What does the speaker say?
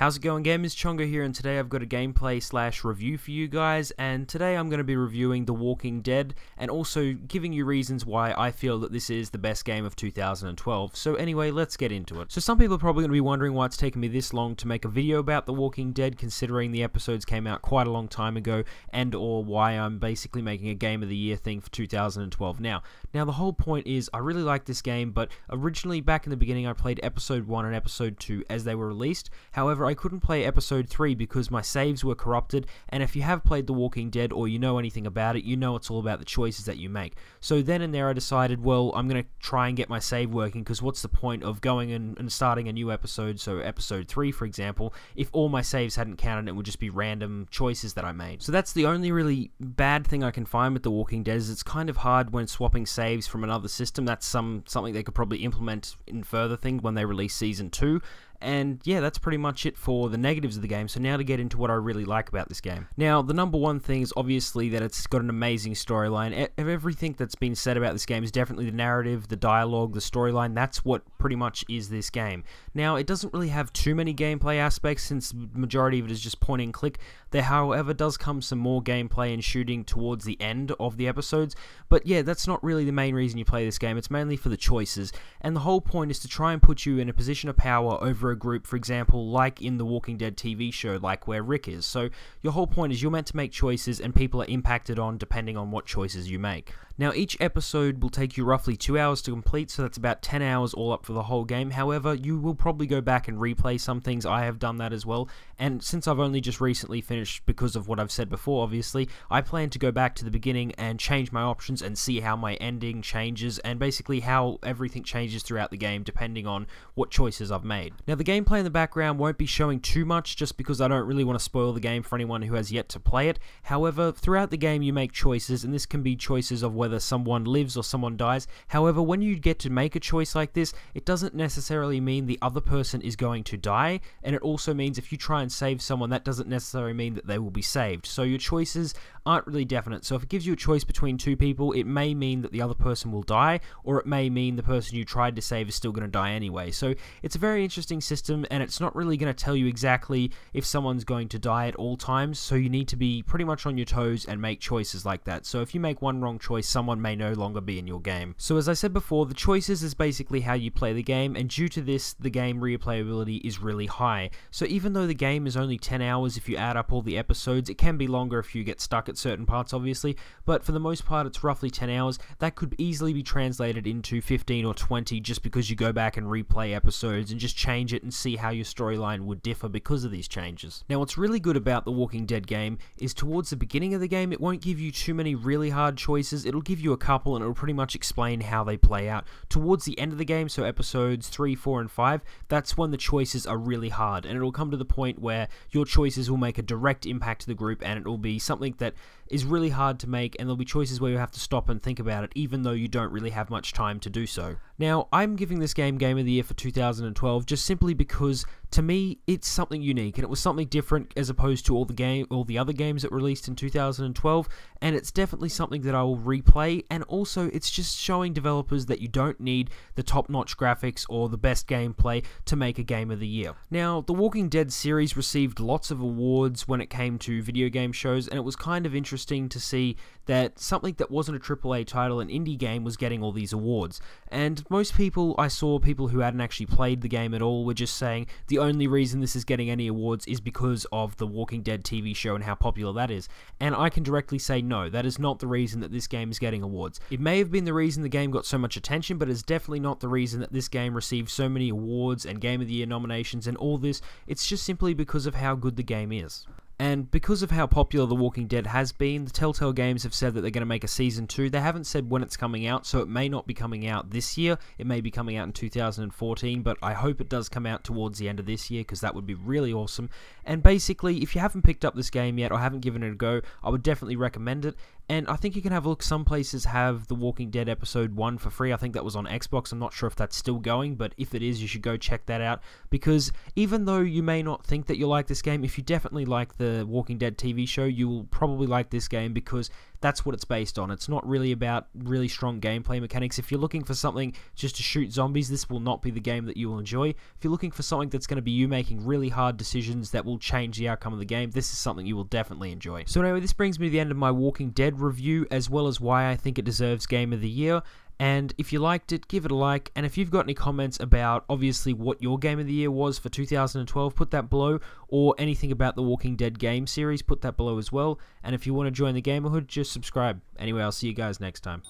How's it going, gamers? Chongo here, and today I've got a gameplay slash review for you guys, and today I'm going to be reviewing The Walking Dead and also giving you reasons why I feel that this is the best game of 2012. So anyway, let's get into it. So some people are probably going to be wondering why it's taken me this long to make a video about The Walking Dead, considering the episodes came out quite a long time ago, and or why I'm basically making a Game of the Year thing for 2012 now. Now the whole point is I really like this game, but originally back in the beginning I played episode 1 and episode 2 as they were released. However, I couldn't play episode 3 because my saves were corrupted, and if you have played The Walking Dead or you know anything about it, you know it's all about the choices that you make. So then and there I decided, well, I'm going to try and get my save working, because what's the point of going and starting a new episode, so episode 3 for example, if all my saves hadn't counted, it would just be random choices that I made. So that's the only really bad thing I can find with The Walking Dead, is it's kind of hard when swapping saves from another system. That's something they could probably implement in further things when they release Season 2. And yeah, that's pretty much it for the negatives of the game. So now to get into what I really like about this game. Now, the number one thing is obviously that it's got an amazing storyline. Everything that's been said about this game is definitely the narrative, the dialogue, the storyline. That's what pretty much is this game. Now, it doesn't really have too many gameplay aspects, since the majority of it is just point and click. There, however, does come some more gameplay and shooting towards the end of the episodes. But yeah, that's not really the main reason you play this game. It's mainly for the choices. And the whole point is to try and put you in a position of power over a group, for example, like in the Walking Dead TV show, like where Rick is. So your whole point is you're meant to make choices, and people are impacted on depending on what choices you make. Now, each episode will take you roughly 2 hours to complete, so that's about 10 hours all up for the whole game. However, you will probably go back and replay some things. I have done that as well, and since I've only just recently finished because of what I've said before, obviously, I plan to go back to the beginning and change my options and see how my ending changes, and basically how everything changes throughout the game depending on what choices I've made. Now, the gameplay in the background won't be showing too much, just because I don't really want to spoil the game for anyone who has yet to play it. However, throughout the game you make choices, and this can be choices of whether someone lives or someone dies. However, when you get to make a choice like this, it doesn't necessarily mean the other person is going to die, and it also means if you try and save someone, that doesn't necessarily mean that they will be saved. So your choices aren't really definite. So if it gives you a choice between two people, it may mean that the other person will die, or it may mean the person you tried to save is still going to die anyway. So it's a very interesting system, and it's not really going to tell you exactly if someone's going to die at all times, so you need to be pretty much on your toes and make choices like that. So if you make one wrong choice, someone may no longer be in your game. So as I said before, the choices is basically how you play the game, and due to this, the game replayability is really high. So even though the game is only 10 hours if you add up all the episodes, it can be longer if you get stuck at certain parts obviously, but for the most part it's roughly 10 hours. That could easily be translated into 15 or 20 just because you go back and replay episodes and just change it and see how your storyline would differ because of these changes. Now, what's really good about the Walking Dead game is towards the beginning of the game it won't give you too many really hard choices. It'll give you a couple, and it'll pretty much explain how they play out. Towards the end of the game, so episodes 3, 4, and 5, that's when the choices are really hard, and it'll come to the point where your choices will make a direct impact to the group, and it will be something that is really hard to make, and there'll be choices where you have to stop and think about it, even though you don't really have much time to do so. Now, I'm giving this game Game of the Year for 2012 just simply because, to me, it's something unique, and it was something different as opposed to all the other games that were released in 2012, and it's definitely something that I will replay, and also it's just showing developers that you don't need the top-notch graphics or the best gameplay to make a Game of the Year. Now, the Walking Dead series received lots of awards when it came to video game shows, and it was kind of interesting to see that something that wasn't a AAA title, an indie game, was getting all these awards. And most people, I saw people who hadn't actually played the game at all, were just saying the only reason this is getting any awards is because of the Walking Dead TV show and how popular that is. And I can directly say no, that is not the reason that this game is getting awards. It may have been the reason the game got so much attention, but it's definitely not the reason that this game received so many awards and Game of the Year nominations and all this. It's just simply because of how good the game is. And because of how popular The Walking Dead has been, the Telltale Games have said that they're going to make a Season 2. They haven't said when it's coming out, so it may not be coming out this year. It may be coming out in 2014, but I hope it does come out towards the end of this year, because that would be really awesome. And basically, if you haven't picked up this game yet or haven't given it a go, I would definitely recommend it. And I think you can have a look. Some places have The Walking Dead Episode 1 for free. I think that was on Xbox. I'm not sure if that's still going, but if it is, you should go check that out. Because even though you may not think that you'll like this game, if you definitely like the Walking Dead TV show, you will probably like this game, because that's what it's based on. It's not really about really strong gameplay mechanics. If you're looking for something just to shoot zombies, this will not be the game that you will enjoy. If you're looking for something that's going to be you making really hard decisions that will change the outcome of the game, this is something you will definitely enjoy. So anyway, this brings me to the end of my Walking Dead review, as well as why I think it deserves Game of the Year. And if you liked it, give it a like. And if you've got any comments about, obviously, what your Game of the Year was for 2012, put that below. Or anything about the Walking Dead game series, put that below as well. And if you want to join the Gamerhood, just subscribe. Anyway, I'll see you guys next time.